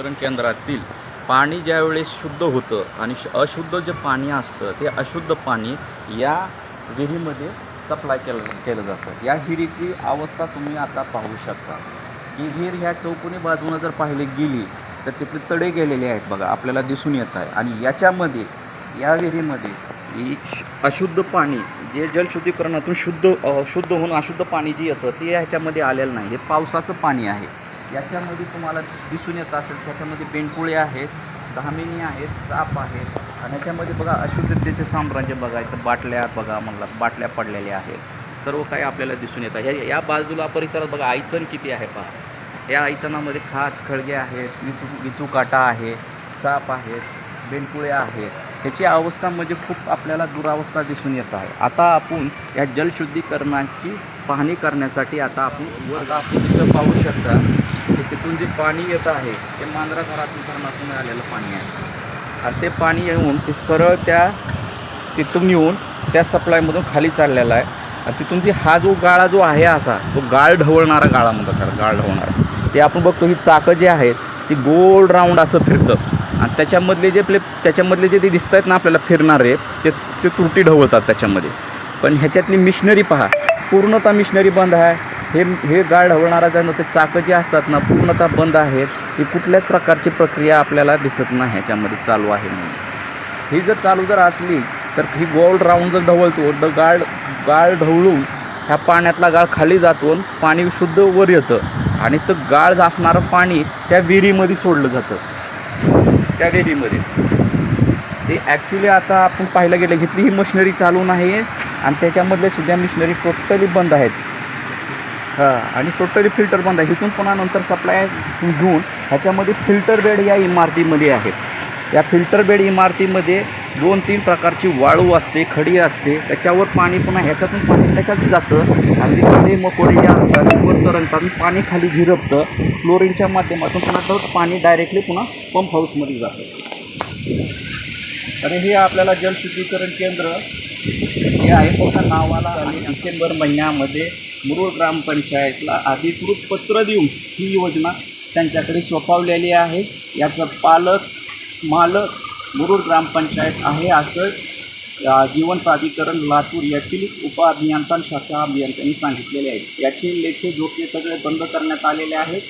शुद्धीकरण केंद्रातील पाणी ज्यावेळेस शुद्ध होतं आणि अशुद्ध जे पाणी असतं ते अशुद्ध पाणी या विहिरीमध्ये सप्लाय केलं जातं। या विहिरीची अवस्था तुम्ही आता पाहू शकता की विहीर ह्या चौकोनी बाजूने जर पाहिली गेली तर तिथले तडे गेलेले आहेत बघा, आपल्याला दिसून येत आहे। आणि याच्यामध्ये या विहिरीमध्ये अशुद्ध पाणी जे जलशुद्धीकरणातून शुद्ध होऊन अशुद्ध पाणी जे येतं ते ह्याच्यामध्ये आलेलं नाही। हे पावसाचं पाणी आहे। याच्यामध्ये तुम्हाला दिसून येत असेल त्याच्यामध्ये बेंडकुळे आहेत, धामिनी आहेत, साप आहेत आणि याच्यामध्ये बघा अशुद्धतेचे साम्राज्य बघायचं, बाटल्या बघा, मला बाटल्या पडलेल्या आहेत, सर्व काही आपल्याला दिसून येतं। या बाजूला परिसरात बघा आयचण किती आहे पहा। या आयचणामध्ये खाच खळगे आहेत, विचूकाटा आहे, साप आहेत, बेंडकुळे आहेत। ह्याची अवस्था म्हणजे खूप आपल्याला दुरावस्था दिसून येत आहे। आता आपण या जलशुद्धीकरणाची पाहणी करण्यासाठी आता आपण तिथं पाहू शकता की तिथून जे पाणी येत आहे ते मांजरा धरणातून आलेलं पाणी आहे आणि ते पाणी येऊन ते सरळ तिथून येऊन त्या सप्लायमधून खाली चाललेला आहे आणि तिथून जी हा जो गाळा जो आहे असा तो गाळ ढवळणारा गाळा म्हणतात त्याला, गाळ ढवळणारा। ते आपण बघतो ही चाकं जे आहेत ती गोल राऊंड असं फिरतं आणि त्याच्यामधले जे ते दिसत आहेत ना आपल्याला फिरणारे ते त्रुटी ढवळतात त्याच्यामध्ये। पण ह्याच्यातली मिशनरी पहा, पूर्णतः मिशनरी बंद आहे। हे गाळ ढवळणारा जाणं ते चाकं जे असतात ना पूर्णतः बंद आहेत। ही कुठल्याच प्रकारची प्रक्रिया आपल्याला दिसत नाही ह्याच्यामध्ये चालू आहे म्हणून। ही जर चालू असली तर ही गोल राऊंड जर ढवळतो गाळ ढवळून ह्या पाण्यातला गाळ खाली जातो, पाणी शुद्ध वर येतं आणि तर गाळ असणारं पाणी त्या विहिरीमध्ये सोडलं जातं। त्या विहिरीमध्ये ते ॲक्च्युली आता आपण पाहायला गेलं घेतली ही मशिनरी चालू नाही आणि त्याच्यामधले सुद्धा मिशनरी टोटली बंद आहेत। आणि टोटली फिल्टर बंद आहे। इथून पुन्हा नंतर सप्लाय घेऊन ह्याच्यामध्ये फिल्टर बेड या इमारतीमध्ये आहेत। या फिल्टर बेड इमारतीमध्ये 2-3 प्रकारची वाळू असते, खडी असते, त्याच्यावर पाणी पुन्हा ह्याच्यातून पाणी त्याच्यात जातं आणि खडे मकोडे जे असतात वर तरंगतात, पाणी खाली झिरपतं, फ्लोरिनच्या माध्यमातून पुन्हा तर पाणी डायरेक्टली पुन्हा पंप हाऊसमध्ये जातं। आणि हे आपल्याला जलशुद्धीकरण केंद्र हे आहे फक्त नावाला। आणि डिसेंबर महिन्यामध्ये मुरुड ग्रामपंचायतला अधिकृत पत्र देऊन ही योजना त्यांच्याकडे सोपवलेली आहे। याचं मालक मुरुड ग्रामपंचायत आहे असं जीवन प्राधिकरण लातूर येथील उपअभियंता शाखा अभियंत्यांनी सांगितलेले आहे। याचे लेखे जोखे सगळे बंद करण्यात आलेले आहेत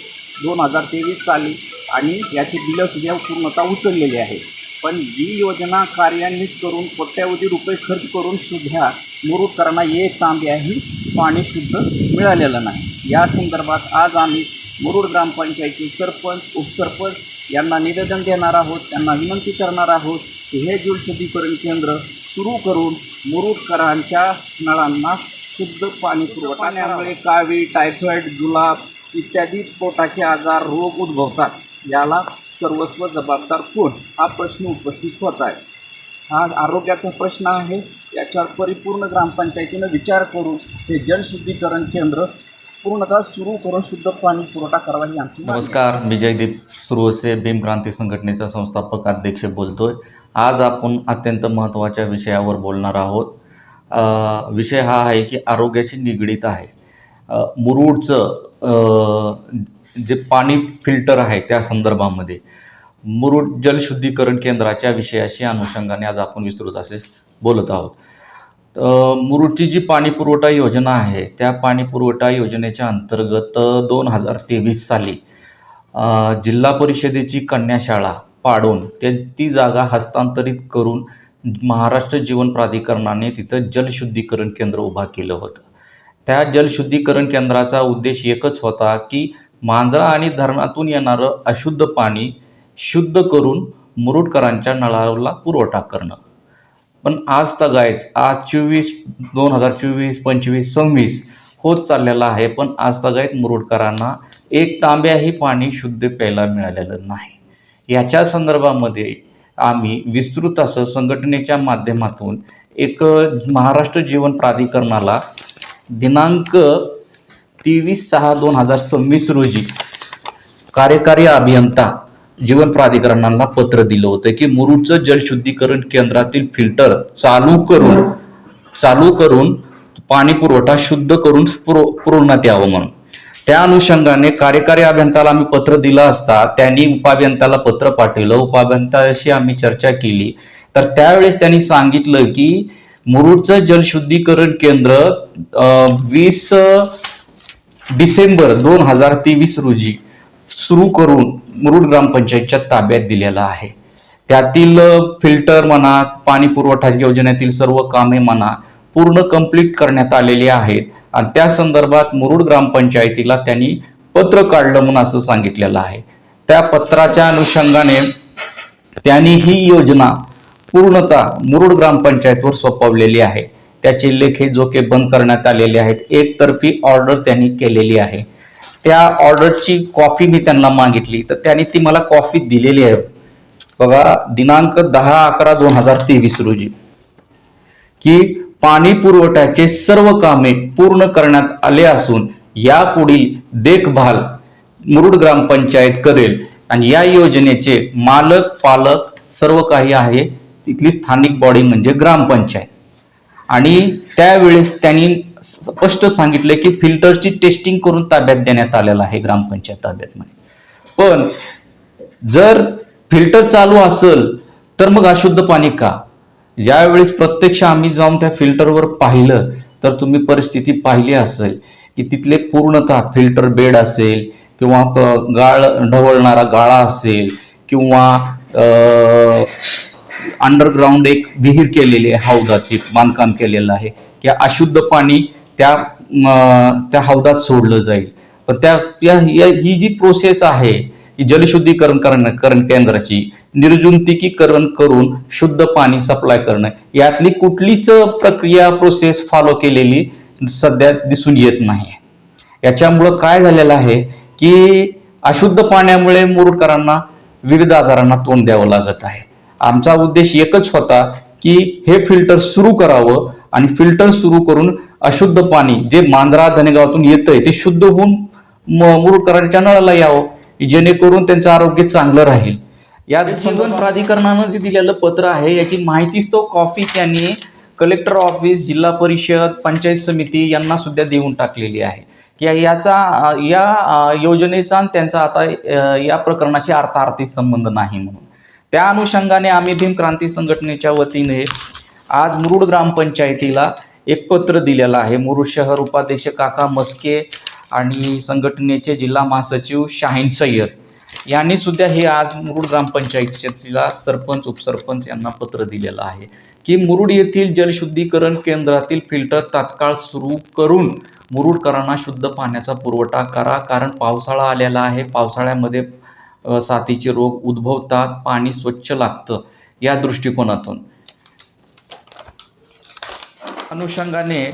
2023 साली आणि याची बिलंसुद्धा पूर्णतः उचललेली आहे। पण ही योजना कार्यान्वित करून कोट्यावधी रुपये खर्च करून सुद्धा मुरुडकरांना एक तांब्याही पाणी शुद्ध मिळालेलं नाही। या संदर्भात आज आम्ही मुरुड ग्रामपंचायतचे सरपंच, उपसरपंच यांना निवेदन देणार आहोत, त्यांना विनंती करणार आहोत की हे जलशुद्धीकरण केंद्र सुरू करून मुरुडकरांच्या नळांना शुद्ध पाणी पुरवठा। पाण्यामुळे कावीळ, टायफॉईड, जुलाब इत्यादी पोटाचे आजार, रोग उद्भवतात। याला सर्वस्व जबाबदार कोण हा प्रश्न उपस्थित होत आहे। हा आरोग्याचा प्रश्न आहे। याच्यावर परिपूर्ण ग्रामपंचायतीनं विचार करून हे जलशुद्धीकरण केंद्र पूर्णतः सुरू करून शुद्ध पाणी पुरवठा करावा ही आमची। नमस्कार, मी जयदीप सुरवसे, भीम क्रांती संघटनेचा संस्थापक अध्यक्ष बोलतोय। आज आपण अत्यंत महत्त्वाच्या विषयावर बोलणार आहोत। विषय हा आहे की आरोग्याशी निगडीत आहे। मुरुडचं जे पाणी फिल्टर आहे त्या संदर्भामध्ये मुरुड जलशुद्धीकरण केंद्राच्या विषयाशी अनुषंगाने आज आपण विस्तृत असे बोलत आहोत। मुरुडची जी पाणी पुरवठा योजना आहे त्या पाणी पुरवठा योजनेच्या अंतर्गत 2023 साली जिल्हा परिषदेची कन्याशाळा पाडून ती जागा हस्तांतरित करून महाराष्ट्र जीवन प्राधिकरणाने तिथं जलशुद्धीकरण केंद्र उभा केलं होतं। त्या जलशुद्धीकरण केंद्राचा उद्देश एकच होता की मांजरा आणि धरणातून येणारं अशुद्ध पाणी शुद्ध करून मुरुडकरांच्या नळाला पुरवठा करणं। पण आज 2024, 25, 26 होत चाललेला आहे, पण आज तगायत मुरुडकरांना एक तांब्याही पाणी शुद्ध प्यायला मिळालेलं नाही। याच्या संदर्भामध्ये आम्ही विस्तृत असं संघटनेच्या माध्यमातून एक महाराष्ट्र जीवन प्राधिकरणाला दिनांक 23/6/2026 रोजी कार्यकारी अभियंता जीवन प्राधिकरणाला पत्र दिलं होतं की मुरुडचं जलशुद्धीकरण केंद्रातील फिल्टर चालू करून पाणी पुरवठा शुद्ध करून पुरवण्यात यावं म्हणून। त्या अनुषंगाने कार्यकारी अभियंत्याला आम्ही पत्र दिलं असता त्यांनी उपाभियंत्याला पत्र पाठवलं, उपाभियंत्याशी आम्ही चर्चा केली, तर त्यावेळेस त्यांनी सांगितलं की मुरुडचं जलशुद्धीकरण केंद्र 20 डिसेंबर 2023 रोजी सुरू करून मुरुड ग्रामपंचायतच्या ताब्यात दिलेला आहे. त्यातील फिल्टर म्हणा, पाणी पुरवठा योजनेतील सर्व कामे म्हणा पूर्ण कंप्लीट करण्यात आलेली आहेत आणि त्या संदर्भात मुरुड ग्रामपंचायतीला त्यांनी पत्र काढलं म्हणून असं सांगितलेलं आहे. त्या पत्राच्या अनुषंगाने त्यांनी ही योजना पूर्णतः मुरुड ग्रामपंचायतवर सोपवलेली आहे. त्याचे लेखे जोखे बंद करण्यात आलेले आहेत. एकतर्फी ऑर्डर त्यांनी केलेली आहे. त्या ऑर्डरची कॉपी मी त्यांना मागितली तर त्यांनी ती मला कॉपी दिलेली आहे बघा, दिनांक 10/11/2023 रोजी, की पाणी पुरवठ्याचे सर्व कामे पूर्ण करण्यात आले असून यापुढील देखभाल मुरुड ग्रामपंचायत करेल आणि या योजनेचे मालक पालक सर्व काही आहे तिथली स्थानिक बॉडी म्हणजे ग्रामपंचायत. आणि त्यावेळेस त्यांनी स्पष्ट सांगितले की फिल्टरची टेस्टिंग करून ताब्यात देण्यात आलेलं आहे ग्रामपंचायत ताब्यातमध्ये. पण जर फिल्टर चालू असेल तर मग अशुद्ध पाणी का? ज्यावेळेस प्रत्यक्ष आम्ही जाऊन त्या फिल्टरवर पाहिलं तर तुम्ही परिस्थिती पाहिली असेल की तिथले पूर्णतः फिल्टर बेड असेल किंवा गाळ ढवळणारा गाळा असेल किंवा अंडरग्राऊंड एक विहीर केलेली आहे, हौदाची बांधकाम केलेलं आहे की अशुद्ध पाणी त्या हौदात सोडलं जाईल. पण ही जी प्रोसेस आहे ही जलशुद्धीकरण केंद्राची निर्जंतुकीकरण करून शुद्ध पाणी सप्लाय करणं यातली कुठलीच प्रक्रिया प्रोसेस फॉलो केलेली सध्या दिसून येत नाही. याच्यामुळं काय झालेलं आहे की अशुद्ध पाण्यामुळे मुरुडकरांना विविध आजारांना तोंड द्यावं लागत आहे. आमचा उद्देश एकच होता की हे फिल्टर सुरू करावं आणि फिल्टर सुरू करून अशुद्ध पाणी जे मांजरा धनेगावातून येतंय ते शुद्ध होऊन मुरुडकरांच्या नळाला यावं, जेणेकरून त्यांचं आरोग्य चांगलं राहील. या जीवन प्राधिकरणानं जे दिलेलं पत्र आहे याची माहितीच तो कॉपी त्यांनी कलेक्टर ऑफिस, जिल्हा परिषद, पंचायत समिती यांना सुद्धा देऊन टाकलेली आहे की या योजनेचा आणि त्यांचा आता या प्रकरणाशी अर्थार्थी संबंध नाही म्हणून. त्या अनुषंगाने आम्ही भीम क्रांती संघटनेच्या वतीने आज मुरुड ग्रामपंचायतीला एक पत्र दिलेलं आहे. मुरुड शहर उपाध्यक्ष काका मस्के आणि संघटनेचे जिल्हा महासचिव शाहीन सय्यद यांनी सुद्धा हे आज मुरुड ग्रामपंचायतीला सरपंच उपसरपंच यांना पत्र दिलेलं आहे की मुरुड येथील जलशुद्धीकरण केंद्रातील फिल्टर तात्काळ सुरू करून मुरुडकरांना शुद्ध पाण्याचा पुरवठा करा. कारण पावसाळा आलेला आहे, पावसाळ्यामध्ये साथीचे रोग उद्भवतात, पाणी स्वच्छ लागतं. या दृष्टिकोनातून अनुषंगाने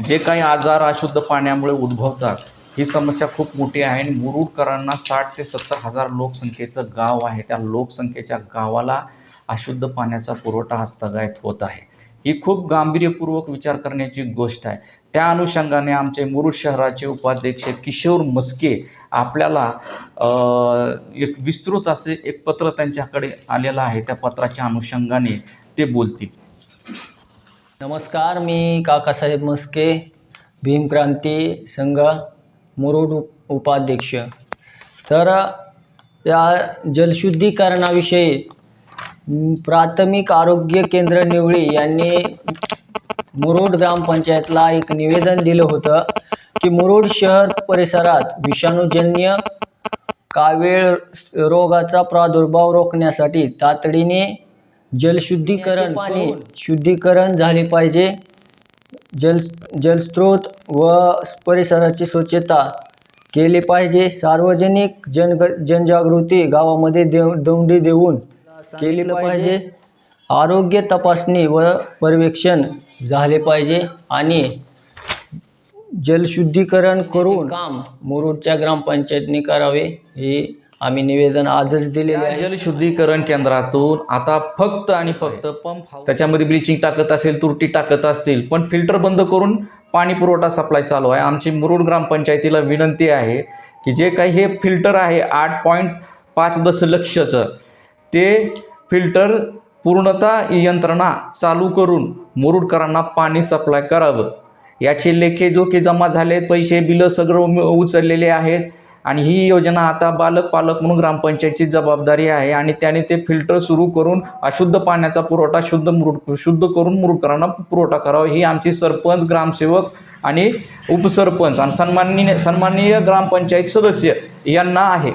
जे काही आजार अशुद्ध पाण्यामुळे उद्भवतात ही समस्या खूप मोठी आहे आणि मुरुडकरांना 60 ते 70 हजार लोकसंख्येचं गाव आहे. त्या लोकसंख्येच्या गावाला अशुद्ध पाण्याचा पुरवठा हस्तगायत होत आहे. ही खूप गांभीर्यपूर्वक विचार करण्याची गोष्ट आहे. त्या अनुषंगाने आमचे मुरुड शहराचे उपाध्यक्ष किशोर मस्के आपल्याला एक विस्तृत असे एक पत्र त्यांच्याकडे आलेलं आहे. त्या पत्राच्या अनुषंगाने ते बोलतील. नमस्कार, मी काकासाहेब मस्के, भीम क्रांती संघ मुरुड उपाध्यक्ष. तर या जलशुद्धीकरणाविषयी प्राथमिक आरोग्य केंद्र निवळी यांनी मुरुड ग्रामपंचायतला एक निवेदन दिलं होतं की मुरुड शहर परिसरात विषाणूजन्य कावीळ रोगाचा प्रादुर्भाव रोखण्यासाठी तातडीने जलशुद्धीकरण पाणी शुद्धीकरण झाले पाहिजे. जलस्रोत व परिसराची स्वच्छता केली पाहिजे. सार्वजनिक जनजागृती गावामध्ये दौंडी देऊन केली पाहिजे. आरोग्य तपासणी व पर्यवेक्षण झाले पाहिजे आणि जलशुद्धीकरण करून काम मुरुडच्या ग्रामपंचायतने करावे हे आम्ही निवेदन आजच दिलेले आहे. जलशुद्धीकरण केंद्रातून आता फक्त आणि फक्त पंप त्याच्यामध्ये ब्लिचिंग टाकत असेल, तुरटी टाकत असतील, पण फिल्टर बंद करून पाणी पुरवठा सप्लाय चालू आहे. आमची मुरुड ग्रामपंचायतीला विनंती आहे की जे काही हे फिल्टर आहे 8.5 दशलक्षचं ते फिल्टर पूर्णतः यंत्रणा चालू करून मुरुडकरांना पाणी सप्लाय करावं. याचे लेखे जोखे जमा झालेत, पैसे बिलं सगळं उचललेले आहेत आणि ही योजना आता पालक म्हणून ग्रामपंचायतची जबाबदारी आहे आणि त्याने ते फिल्टर सुरू करून अशुद्ध पाण्याचा पुरवठा शुद्ध करून मुरुडकरांना पुरवठा करावा, ही आमची सरपंच, ग्रामसेवक आणि उपसरपंच आणि सन्माननीय ग्रामपंचायत सदस्य यांना आहे.